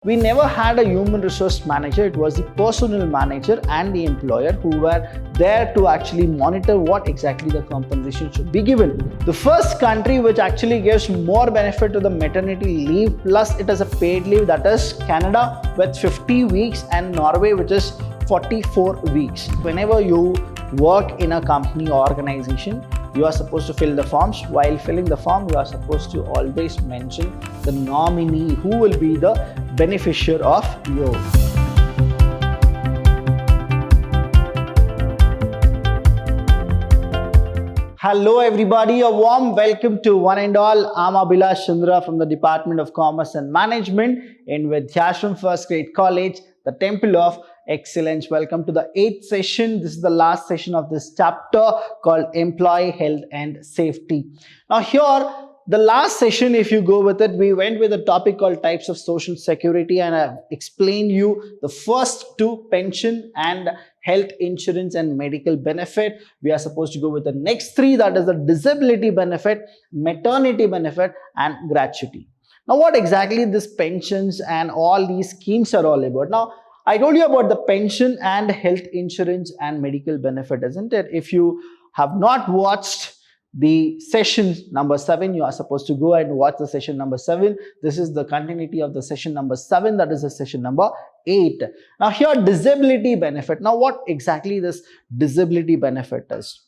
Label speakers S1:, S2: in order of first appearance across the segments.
S1: We never had a human resource manager. It was the personnel manager and the employer who were there to actually monitor what exactly the compensation should be given. The first country which actually gives more benefit to the maternity leave plus it is a paid leave, that is Canada with 50 weeks and Norway which is 44 weeks. Whenever you work in a company or organization, you are supposed to fill the forms. While filling the form, you are supposed to always mention the nominee who will be the beneficiary of you. Hello everybody, a warm welcome to one and all. I'm Abhilash Chandra from the Department of Commerce and Management in Vidyashram First Grade College, the Temple of Excellence. Welcome to the 8th session. This is the last session of this chapter called Employee Health and Safety. Now here, the last session, if you go with it, we went with a topic called types of social security, and I've explained you the first two, pension and health insurance and medical benefit. We are supposed to go with the next three, that is the disability benefit, maternity benefit and gratuity. Now what exactly this pensions and all these schemes are all about? Now I told you about the pension and health insurance and medical benefit, isn't it? If you have not watched the session number 7, you are supposed to go and watch the session number 7. This is the continuity of the session number 7, that is the session number 8. Now here, disability benefit. Now what exactly this disability benefit is?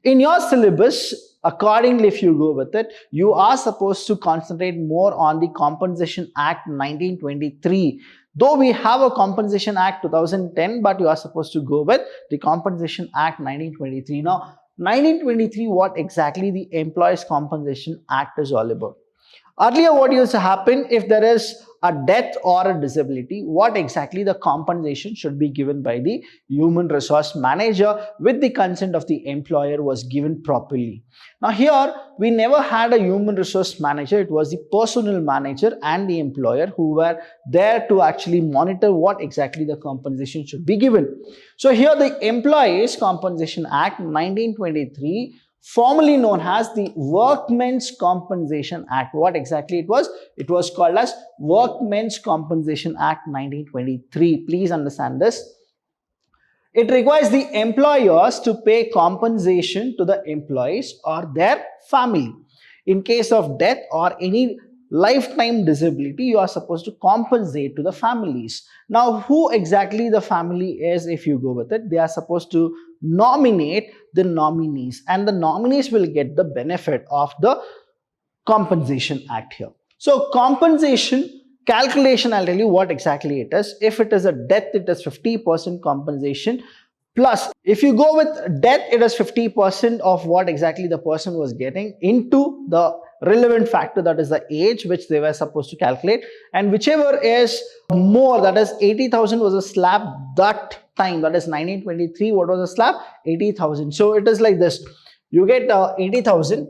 S1: In your syllabus, accordingly, if you go with it, you are supposed to concentrate more on the Compensation Act 1923. Though we have a Compensation Act 2010, but you are supposed to go with the Compensation Act 1923. Now 1923, what exactly the Employees Compensation Act is all about. Earlier, what used to happen, if there is a death or a disability, what exactly the compensation should be given by the human resource manager with the consent of the employer was given properly. Now here, we never had a human resource manager. It was the personnel manager and the employer who were there to actually monitor what exactly the compensation should be given. So here, the Employees Compensation Act 1923, formerly known as the Workmen's Compensation Act. What exactly it was? It was called as Workmen's Compensation Act 1923. Please understand this. It requires the employers to pay compensation to the employees or their family. In case of death or any lifetime disability, you are supposed to compensate to the families. Now, who exactly the family is, if you go with it, they are supposed to nominate the nominees, and the nominees will get the benefit of the Compensation Act here. So, compensation calculation, I'll tell you what exactly it is. If it is a death, it is 50% compensation. Plus, if you go with death, it is 50% of what exactly the person was getting into the relevant factor, that is the age which they were supposed to calculate, and whichever is more, that is 80,000 was a slab that time, that is 1923. What was the slab? 80,000. So it is like this: you get 80,000,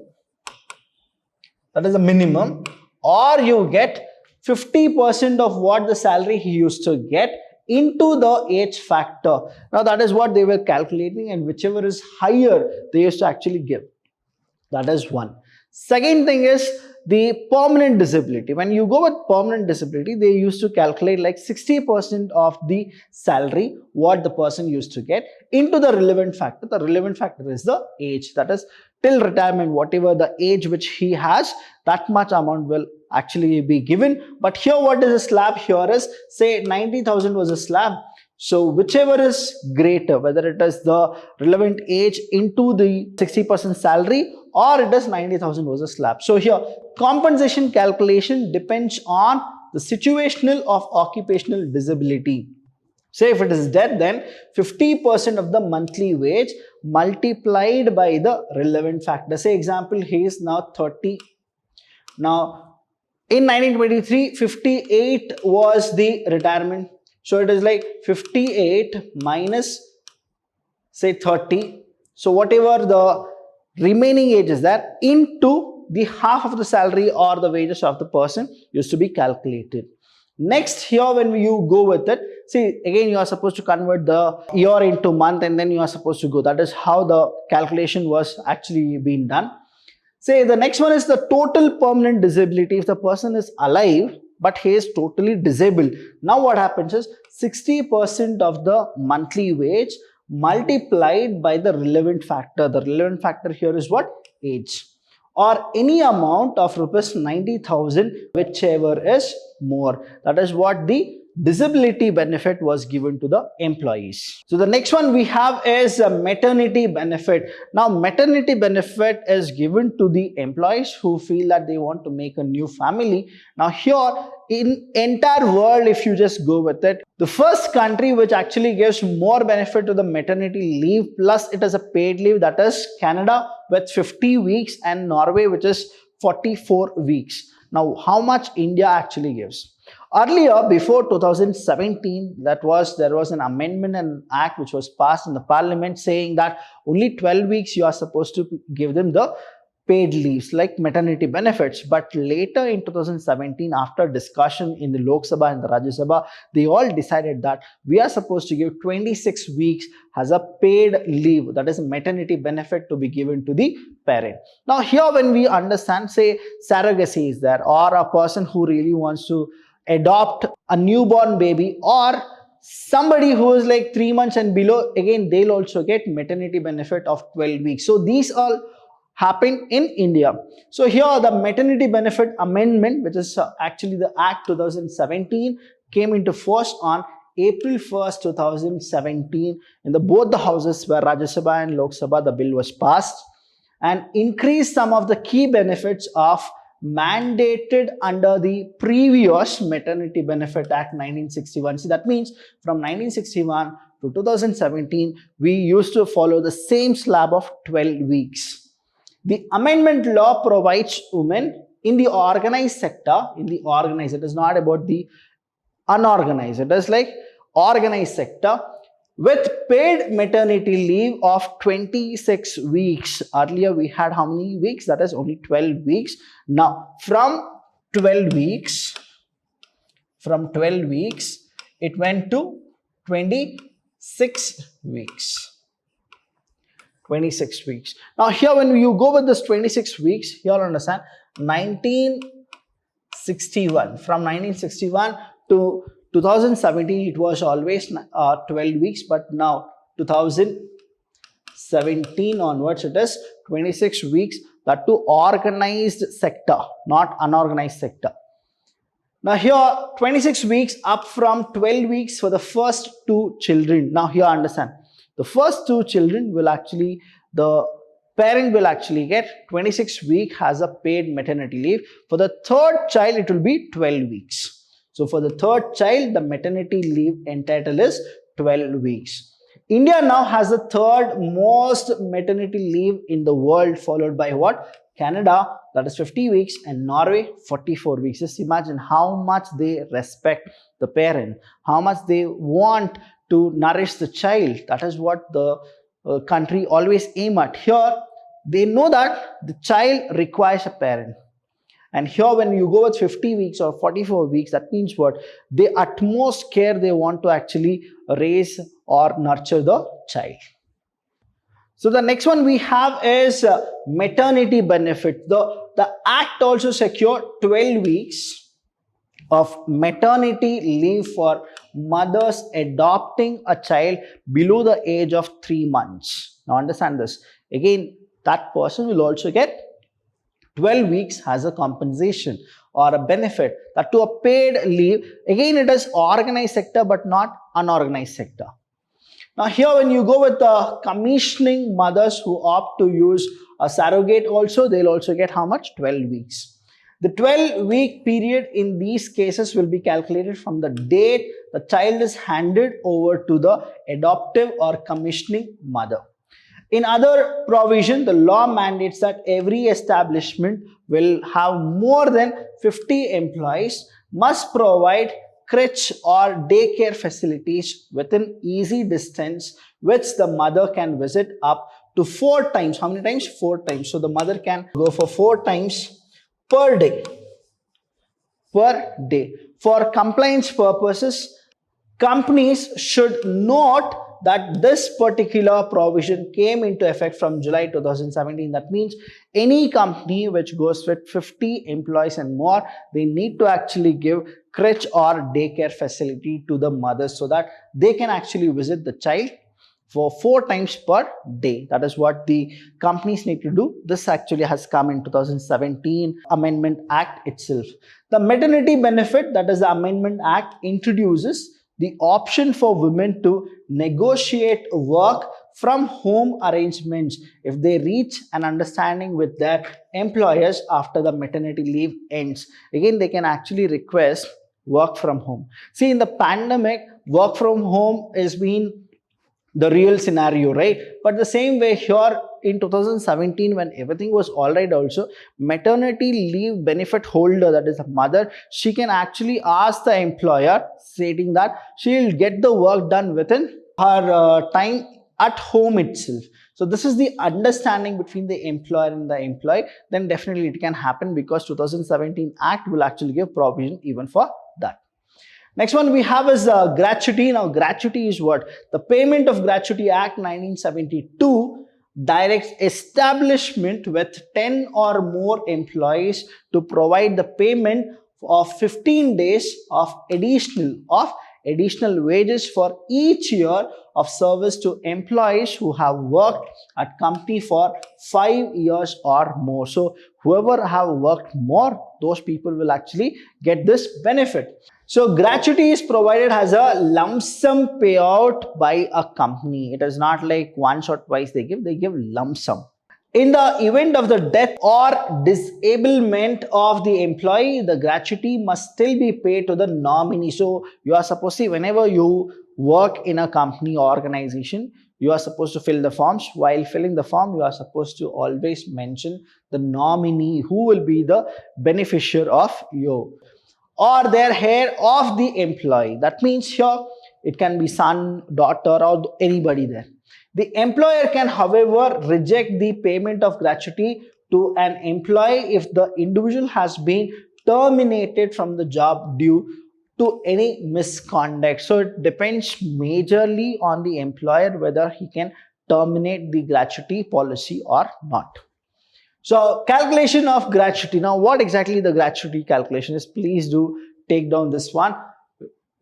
S1: that is the minimum, or you get 50% of what the salary he used to get into the age factor. Now that is what they were calculating, and whichever is higher they used to actually give. That is one. Second thing is the permanent disability. When you go with permanent disability, they used to calculate like 60% of the salary what the person used to get into the relevant factor. The relevant factor is the age, that is till retirement, whatever the age which he has, that much amount will actually be given. But here, what is a slab here is, say 90,000 was a slab. So whichever is greater, whether it is the relevant age into the 60% salary or it is 90,000 was a slab. So here, compensation calculation depends on the situational of occupational disability. Say if it is death, then 50% of the monthly wage multiplied by the relevant factor. Say example, he is now 30. Now in 1923, 58 was the retirement. So it is like 58 minus say 30. So whatever the remaining age is there into the half of the salary or the wages of the person used to be calculated. Next here, when you go with it, see again you are supposed to convert the year into month and then you are supposed to go. That is how the calculation was actually being done. Say the next one is the total permanent disability. If the person is alive, but he is totally disabled. Now what happens is 60% of the monthly wage multiplied by the relevant factor. The relevant factor here is what? Age. Or any amount of rupees 90,000, whichever is more. That is what the disability benefit was given to the employees. So the next one we have is a maternity benefit. Now maternity benefit is given to the employees who feel that they want to make a new family. Now here in entire world, if you just go with it, the first country which actually gives more benefit to the maternity leave plus it is a paid leave, that is Canada with 50 weeks and Norway which is 44 weeks. Now how much India actually gives? Earlier, before 2017, there was an amendment and act which was passed in the parliament saying that only 12 weeks you are supposed to give them the paid leaves like maternity benefits. But later in 2017, after discussion in the Lok Sabha and the Rajya Sabha, they all decided that we are supposed to give 26 weeks as a paid leave, that is a maternity benefit to be given to the parent. Now here when we understand, say surrogacy is there, or a person who really wants to adopt a newborn baby, or somebody who is like 3 months and below, again they'll also get maternity benefit of 12 weeks. So these all happen in India. So here the maternity benefit amendment, which is actually the Act 2017, came into force on April 1st, 2017 in both the houses where Rajya Sabha and Lok Sabha. The bill was passed and increased some of the key benefits of mandated under the previous Maternity Benefit Act 1961. See, that means from 1961 to 2017, we used to follow the same slab of 12 weeks. The amendment law provides women in the organized sector, it is not about the unorganized, it is like organized sector, with paid maternity leave of 26 weeks. Earlier we had how many weeks? That is only 12 weeks. Now from 12 weeks, it went to 26 weeks. 26 weeks. Now here when you go with this 26 weeks, here understand 1961, from 1961 to 2017 it was always 12 weeks, but now 2017 onwards it is 26 weeks, that to organized sector, not unorganized sector. Now here 26 weeks up from 12 weeks for the first 2 children. Now here understand, the first 2 children will actually, the parent will actually get 26 weeks as a paid maternity leave. For the third child it will be 12 weeks. So for the third child, the maternity leave entitled is 12 weeks. India now has the third most maternity leave in the world, followed by what? Canada, that is 50 weeks, and Norway 44 weeks. Just imagine how much they respect the parent, how much they want to nourish the child. That is what the country always aim at. Here, they know that the child requires a parent. And here when you go with 50 weeks or 44 weeks, that means what? The utmost care they want to actually raise or nurture the child. So the next one we have is maternity benefit. The act also secured 12 weeks of maternity leave for mothers adopting a child below the age of 3 months. Now understand this. Again, that person will also get 12 weeks as a compensation or a benefit, that to a paid leave. Again, it is organized sector but not unorganized sector. Now here when you go with the commissioning mothers who opt to use a surrogate also, they'll also get how much? 12 weeks. The 12-week period in these cases will be calculated from the date the child is handed over to the adoptive or commissioning mother. In other provision, the law mandates that every establishment will have more than 50 employees, must provide crèche or daycare facilities within easy distance, which the mother can visit up to 4 times. How many times? 4 times. So the mother can go for 4 times per day. For compliance purposes, companies should note that this particular provision came into effect from July 2017. That means any company which goes with 50 employees and more, they need to actually give crèche or daycare facility to the mothers so that they can actually visit the child for 4 times per day. That is what the companies need to do. This actually has come in 2017 Amendment Act itself. The maternity benefit, that is the Amendment Act, introduces the option for women to negotiate work from home arrangements if they reach an understanding with their employers after the maternity leave ends. Again, they can actually request work from home. See, in the pandemic, work from home has been the real scenario, right? But the same way here in 2017, when everything was all right, also maternity leave benefit holder, that is a mother, she can actually ask the employer, stating that she will get the work done within her time at home itself. So this is the understanding between the employer and the employee. Then definitely it can happen, because 2017 Act will actually give provision even for that. Next one we have is gratuity. Now gratuity is what? The Payment of Gratuity Act 1972 directs establishment with 10 or more employees to provide the payment of 15 days of additional wages for each year of service to employees who have worked at company for 5 years or more. So whoever have worked more, those people will actually get this benefit. So gratuity is provided as a lump sum payout by a company. It is not like once or twice they give lump sum. In the event of the death or disablement of the employee, the gratuity must still be paid to the nominee. So you are supposed to, whenever you work in a company or organization, you are supposed to fill the forms. While filling the form, you are supposed to always mention the nominee, who will be the beneficiary of you, or their heir of the employee. That means here it can be son, daughter, or anybody there. The employer can, however, reject the payment of gratuity to an employee if the individual has been terminated from the job due to any misconduct. So it depends majorly on the employer whether he can terminate the gratuity policy or not. So calculation of gratuity. Now what exactly the gratuity calculation is? Please do take down this one.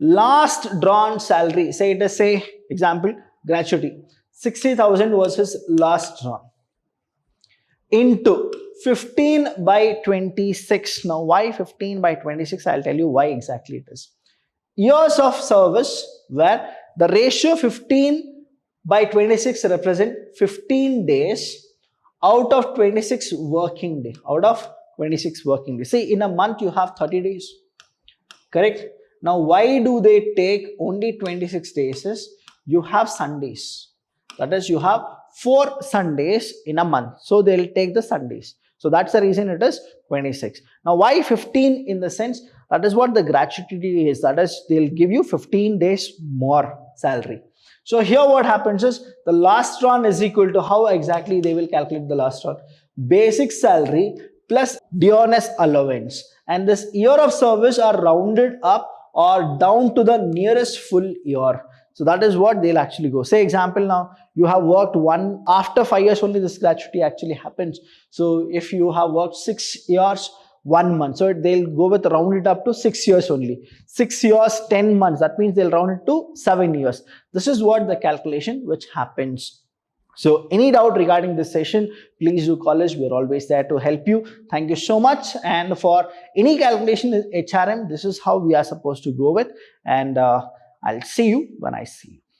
S1: Last drawn salary. Say it is, say example, gratuity 60,000 versus last drawn into 15 by 26. Now why 15 by 26? I'll tell you why exactly it is. Years of service, where the ratio 15 by 26 represent 15 days out of 26 working day. Out of 26 working days. See, in a month you have 30 days. Correct? Now why do they take only 26 days? Is you have Sundays. That is, you have 4 Sundays in a month. So they'll take the Sundays. So that's the reason it is 26. Now why 15? In the sense, that is what the gratuity is. That is, they'll give you 15 days more salary. So here what happens is, the last drawn is equal to, how exactly they will calculate the last drawn? Basic salary plus diurnus allowance. And this year of service are rounded up or down to the nearest full year. So that is what they'll actually go. Say example, now you have worked after 5 years only this gratuity actually happens. So if you have worked 6 years, 1 month, so they'll go with round it up to 6 years only. 6 years, 10 months. That means they'll round it to 7 years. This is what the calculation which happens. So any doubt regarding this session, please do call us. We're always there to help you. Thank you so much. And for any calculation in HRM, this is how we are supposed to go with. And I'll see you when I see you.